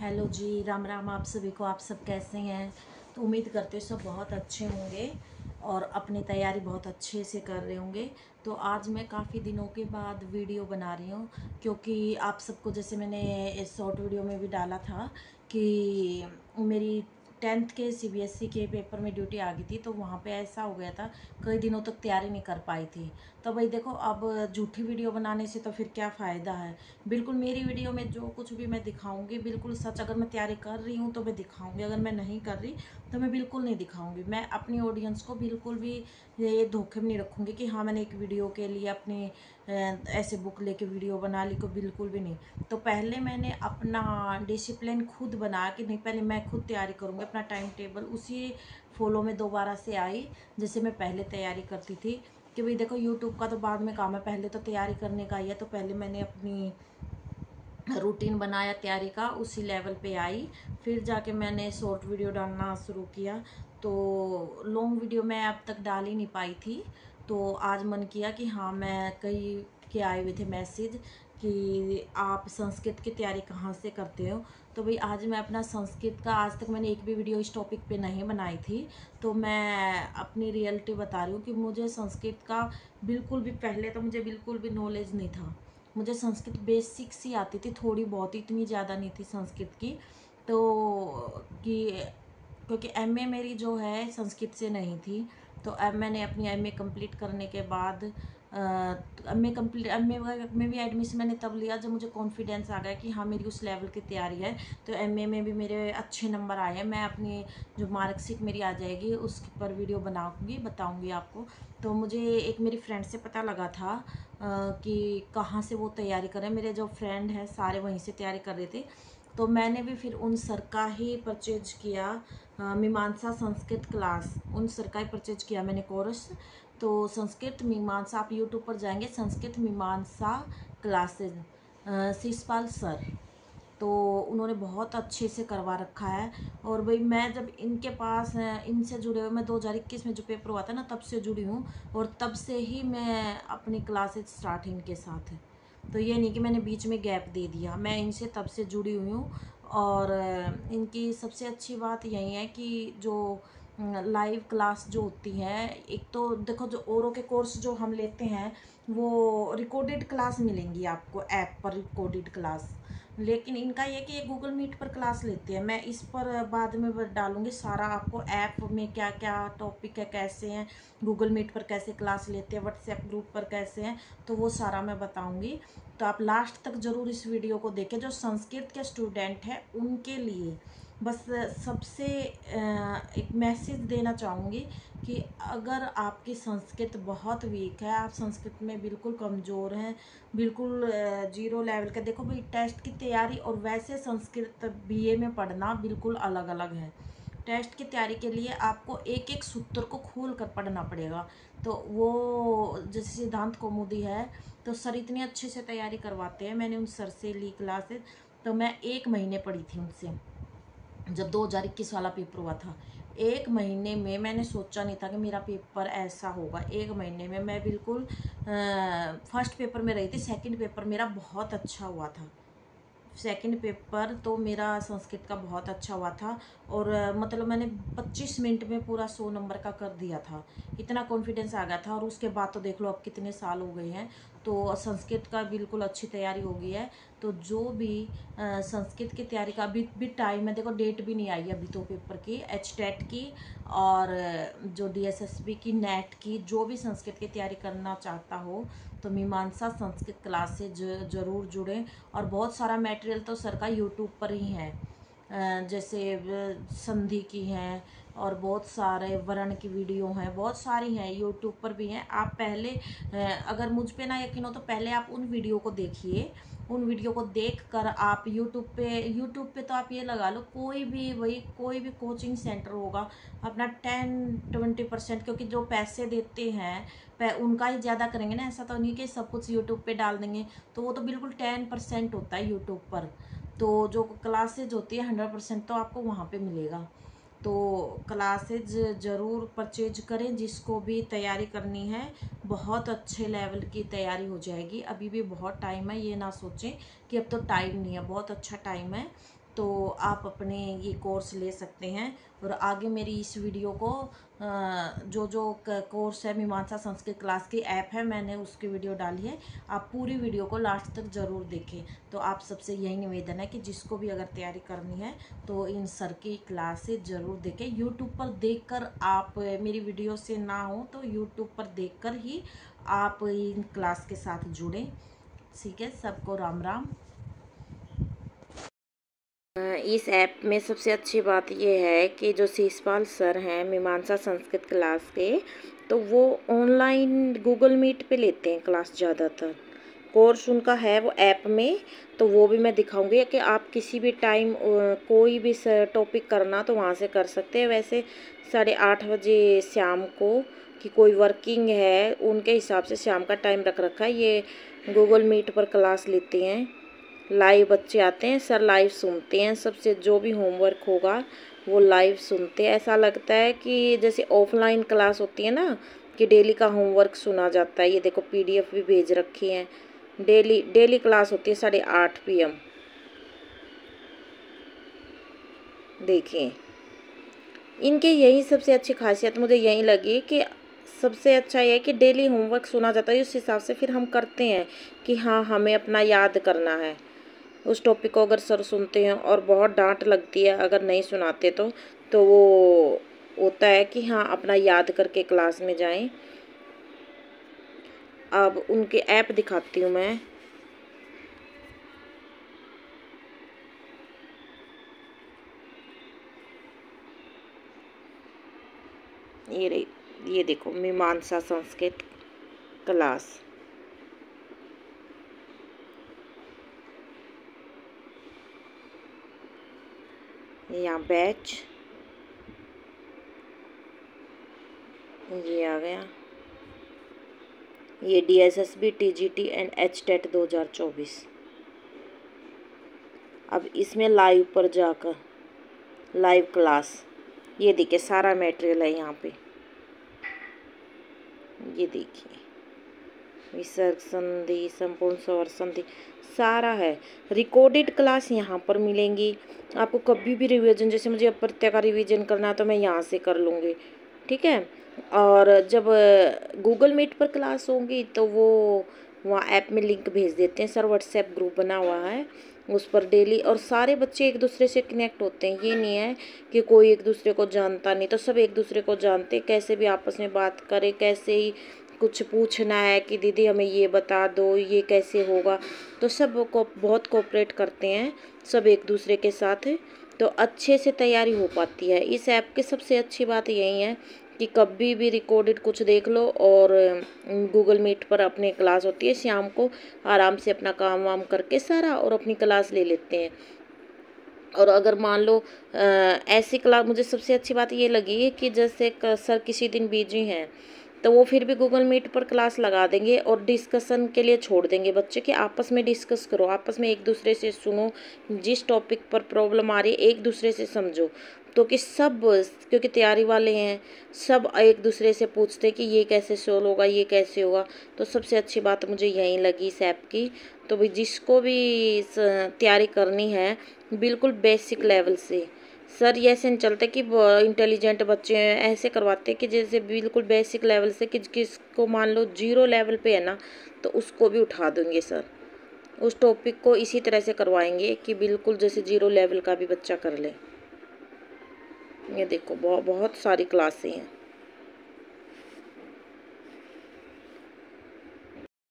Hello जी, राम राम आप सभी को। आप सब कैसे हैं? तो उम्मीद करते हैं सब बहुत अच्छे होंगे और अपनी तैयारी बहुत अच्छे से कर रहे होंगे। तो आज मैं काफ़ी दिनों के बाद वीडियो बना रही हूँ, क्योंकि आप सबको जैसे मैंने इस शॉर्ट वीडियो में भी डाला था कि मेरी 10th के सीबीएसई के पेपर में ड्यूटी आ गई थी। तो वहाँ पे ऐसा हो गया था, कई दिनों तक तैयारी नहीं कर पाई थी। तो भाई देखो, अब झूठी वीडियो बनाने से तो फिर क्या फ़ायदा है। बिल्कुल मेरी वीडियो में जो कुछ भी मैं दिखाऊंगी बिल्कुल सच। अगर मैं तैयारी कर रही हूँ तो मैं दिखाऊंगी, अगर मैं नहीं कर रही तो मैं बिल्कुल नहीं दिखाऊंगी। मैं अपनी ऑडियंस को बिल्कुल भी ये धोखे में नहीं रखूँगी कि हाँ मैंने एक वीडियो के लिए अपनी ऐसे बुक लेके वीडियो बना ली, को बिल्कुल भी नहीं। तो पहले मैंने अपना डिसिप्लिन खुद बना कि नहीं, पहले मैं खुद तैयारी करूँगी, अपना टाइम टेबल उसी फॉलो में दोबारा से आई जैसे मैं पहले तैयारी करती थी। कि भाई देखो, यूट्यूब का तो बाद में काम है, पहले तो तैयारी करने का ही है। तो पहले मैंने अपनी रूटीन बनाया तैयारी का, उसी लेवल पे आई। फिर जाके मैंने शॉर्ट वीडियो डालना शुरू किया। तो लॉन्ग वीडियो मैं अब तक डाल ही नहीं पाई थी। तो आज मन किया कि हाँ, मैं कई के आए हुए थे मैसेज कि आप संस्कृत की तैयारी कहाँ से करते हो। तो भाई आज मैं अपना संस्कृत का, आज तक मैंने एक भी वीडियो इस टॉपिक पे नहीं बनाई थी। तो मैं अपनी रियलिटी बता रही हूँ कि मुझे संस्कृत का बिल्कुल भी, पहले तो मुझे बिल्कुल भी नॉलेज नहीं था। मुझे संस्कृत बेसिक सी आती थी, थोड़ी बहुत, इतनी ज़्यादा नहीं थी संस्कृत की। तो कि क्योंकि एमए मेरी जो है संस्कृत से नहीं थी। तो अब मैंने अपनी एमए कंप्लीट करने के बाद एमए में भी एडमिशन मैंने तब लिया जब मुझे कॉन्फिडेंस आ गया कि हाँ मेरी उस लेवल की तैयारी है। तो एमए में भी मेरे अच्छे नंबर आए हैं। मैं अपनी जो मार्कशीट मेरी आ जाएगी उस पर वीडियो बनाऊंगी, बताऊंगी आपको। तो मुझे एक मेरी फ्रेंड से पता लगा था कि कहाँ से वो तैयारी कर रहे हैं। मेरे जो फ्रेंड हैं सारे वहीं से तैयारी कर रहे थे। तो मैंने भी फिर उन सर का ही परचेज किया, मीमांसा संस्कृत क्लास, उन सर का ही परचेज किया मैंने कोर्स। तो संस्कृत मीमांसा, आप यूट्यूब पर जाएंगे संस्कृत मीमांसा क्लासेज, शिषपाल सर। तो उन्होंने बहुत अच्छे से करवा रखा है। और भाई मैं जब इनके पास इनसे जुड़े हुए, मैं 2021 में जो पेपर हुआ था ना तब से जुड़ी हूँ। और तब से ही मैं अपनी क्लासेज स्टार्ट इनके साथ है। तो ये नहीं कि मैंने बीच में गैप दे दिया, मैं इनसे तब से जुड़ी हुई हूँ। और इनकी सबसे अच्छी बात यही है कि जो लाइव क्लास जो होती है, एक तो देखो जो औरों के कोर्स जो हम लेते हैं वो रिकॉर्डेड क्लास मिलेंगी आपको ऐप पर, रिकॉर्डेड क्लास। लेकिन इनका ये कि ये गूगल मीट पर क्लास लेते हैं। मैं इस पर बाद में डालूंगी सारा आपको, ऐप में क्या क्या टॉपिक है, कैसे हैं गूगल मीट पर, कैसे क्लास लेते हैं, व्हाट्सएप ग्रुप पर कैसे हैं, तो वो सारा मैं बताऊंगी। तो आप लास्ट तक ज़रूर इस वीडियो को देखें। जो संस्कृत के स्टूडेंट हैं उनके लिए बस सबसे एक मैसेज देना चाहूँगी कि अगर आपकी संस्कृत बहुत वीक है, आप संस्कृत में बिल्कुल कमज़ोर हैं, बिल्कुल जीरो लेवल का, देखो भाई टेस्ट की तैयारी और वैसे संस्कृत बीए में पढ़ना बिल्कुल अलग अलग है। टेस्ट की तैयारी के लिए आपको एक एक सूत्र को खोल कर पढ़ना पड़ेगा। तो वो जैसे सिद्धांत कौमुदी है, तो सर इतने अच्छे से तैयारी करवाते हैं। मैंने उन सर से ली क्लासेस। तो मैं 1 महीने पढ़ी थी उनसे, जब 2021 वाला पेपर हुआ था। 1 महीने में मैंने सोचा नहीं था कि मेरा पेपर ऐसा होगा। 1 महीने में मैं बिल्कुल फर्स्ट पेपर में रही थी। सेकंड पेपर मेरा बहुत अच्छा हुआ था। सेकंड पेपर तो मेरा संस्कृत का बहुत अच्छा हुआ था। और मतलब मैंने 25 मिनट में पूरा 100 नंबर का कर दिया था, इतना कॉन्फिडेंस आ गया था। और उसके बाद तो देख लो अब कितने साल हो गए हैं। तो संस्कृत का बिल्कुल अच्छी तैयारी हो गई है। तो जो भी संस्कृत की तैयारी का अभी भी टाइम है, देखो डेट भी नहीं आई है अभी तो पेपर की, एचटेट की और जो डीएसएसबी की, नेट की, जो भी संस्कृत की तैयारी करना चाहता हो तो मीमांसा संस्कृत क्लास से ज़रूर जुड़ें। और बहुत सारा मटेरियल तो सर का यूट्यूब पर ही है, जैसे संधि की हैं और बहुत सारे वर्ण की वीडियो हैं, बहुत सारी हैं यूट्यूब पर भी हैं। आप पहले अगर मुझ पे ना यकीन हो तो पहले आप उन वीडियो को देखिए। उन वीडियो को देख कर आप यूट्यूब पे तो आप ये लगा लो, कोई भी वही कोई भी कोचिंग सेंटर होगा अपना 10-20%, क्योंकि जो पैसे देते हैं उनका ही ज़्यादा करेंगे ना। ऐसा तो नहीं कि सब कुछ यूट्यूब पे डाल देंगे। तो वो तो बिल्कुल 10% होता है यूट्यूब पर। तो जो क्लासेज होती है 100% तो आपको वहाँ पे मिलेगा। तो क्लासेज ज़रूर परचेज करें जिसको भी तैयारी करनी है। बहुत अच्छे लेवल की तैयारी हो जाएगी। अभी भी बहुत टाइम है, ये ना सोचें कि अब तो टाइम नहीं है, बहुत अच्छा टाइम है। तो आप अपने ये कोर्स ले सकते हैं। और आगे मेरी इस वीडियो को जो कोर्स है मीमांसा संस्कृत क्लास की ऐप है, मैंने उसकी वीडियो डाली है, आप पूरी वीडियो को लास्ट तक ज़रूर देखें। तो आप सबसे यही निवेदन है कि जिसको भी अगर तैयारी करनी है तो इन सर की क्लासेस ज़रूर देखें। यूट्यूब पर देखकर आप मेरी वीडियो से ना हो तो यूट्यूब पर देखकर ही आप इन क्लास के साथ जुड़ें। ठीक है, सबको राम राम। इस ऐप में सबसे अच्छी बात यह है कि जो शिषपाल सर हैं मीमांसा संस्कृत क्लास के, तो वो ऑनलाइन गूगल मीट पे लेते हैं क्लास। ज़्यादातर कोर्स उनका है वो ऐप में, तो वो भी मैं दिखाऊंगी कि आप किसी भी टाइम कोई भी टॉपिक करना तो वहाँ से कर सकते हैं। वैसे 8:30 बजे शाम को कि कोई वर्किंग है उनके हिसाब से शाम का टाइम रख रखा है। ये गूगल मीट पर क्लास लेते हैं, लाइव बच्चे आते हैं, सर लाइव सुनते हैं, सबसे जो भी होमवर्क होगा वो लाइव सुनते हैं। ऐसा लगता है कि जैसे ऑफलाइन क्लास होती है ना, कि डेली का होमवर्क सुना जाता है। ये देखो PDF भी भेज रखी हैं। डेली क्लास होती है 8:30 PM। देखिए इनके यही सबसे अच्छी खासियत मुझे यही लगी कि सबसे अच्छा ये है कि डेली होमवर्क सुना जाता है। उस हिसाब से फिर हम करते हैं कि हाँ हमें अपना याद करना है उस टॉपिक को। अगर सर सुनते हैं और बहुत डांट लगती है अगर नहीं सुनाते तो वो होता है कि हाँ अपना याद करके क्लास में जाएं। अब उनके ऐप दिखाती हूँ मैं। ये रही, ये देखो मीमांसा संस्कृत क्लास। यहाँ बैच ये आ गया। ये DSSB TGT एंड HTET 2024। अब इसमें लाइव पर जाकर लाइव क्लास, ये देखिए सारा मटेरियल है यहाँ पे। ये देखिए विसर्ग संधि, संपूर्ण स्वर संधि सारा है। रिकॉर्डेड क्लास यहाँ पर मिलेंगी आपको। कभी भी रिवीजन, जैसे मुझे प्रत्यय का रिवीजन करना है तो मैं यहाँ से कर लूँगी, ठीक है। और जब गूगल मीट पर क्लास होंगी तो वो वहाँ ऐप में लिंक भेज देते हैं सर। व्हाट्सएप ग्रुप बना हुआ है उस पर डेली, और सारे बच्चे एक दूसरे से कनेक्ट होते हैं। ये नहीं है कि कोई एक दूसरे को जानता नहीं, तो सब एक दूसरे को जानते हैं। कैसे भी आपस में बात करें, कैसे ही कुछ पूछना है कि दीदी हमें ये बता दो, ये कैसे होगा, तो सब को बहुत कोऑपरेट करते हैं सब एक दूसरे के साथ, तो अच्छे से तैयारी हो पाती है। इस ऐप की सबसे अच्छी बात यही है कि कभी भी रिकॉर्डेड कुछ देख लो, और गूगल मीट पर अपनी क्लास होती है शाम को, आराम से अपना काम वाम करके सारा और अपनी क्लास ले लेते हैं। और अगर मान लो ऐसी क्लास, मुझे सबसे अच्छी बात ये लगी कि जैसे सर किसी दिन बिजी हैं तो वो फिर भी गूगल मीट पर क्लास लगा देंगे और डिस्कशन के लिए छोड़ देंगे बच्चे कि आपस में डिस्कस करो, आपस में एक दूसरे से सुनो, जिस टॉपिक पर प्रॉब्लम आ रही है एक दूसरे से समझो। तो कि सब, क्योंकि तैयारी वाले हैं, सब एक दूसरे से पूछते हैं कि ये कैसे सोल्व होगा, ये कैसे होगा। तो सबसे अच्छी बात मुझे यही लगी इस ऐप की। तो भाई जिसको भी तैयारी करनी है बिल्कुल बेसिक लेवल से, सर ये ऐसे नहीं चलते कि इंटेलिजेंट बच्चे हैं, ऐसे करवाते हैं कि जैसे बिल्कुल बेसिक लेवल से, कि किसको मान लो 0 लेवल पे है ना तो उसको भी उठा देंगे सर। उस टॉपिक को इसी तरह से करवाएंगे कि बिल्कुल जैसे 0 लेवल का भी बच्चा कर ले। ये देखो बहुत सारी क्लासें हैं।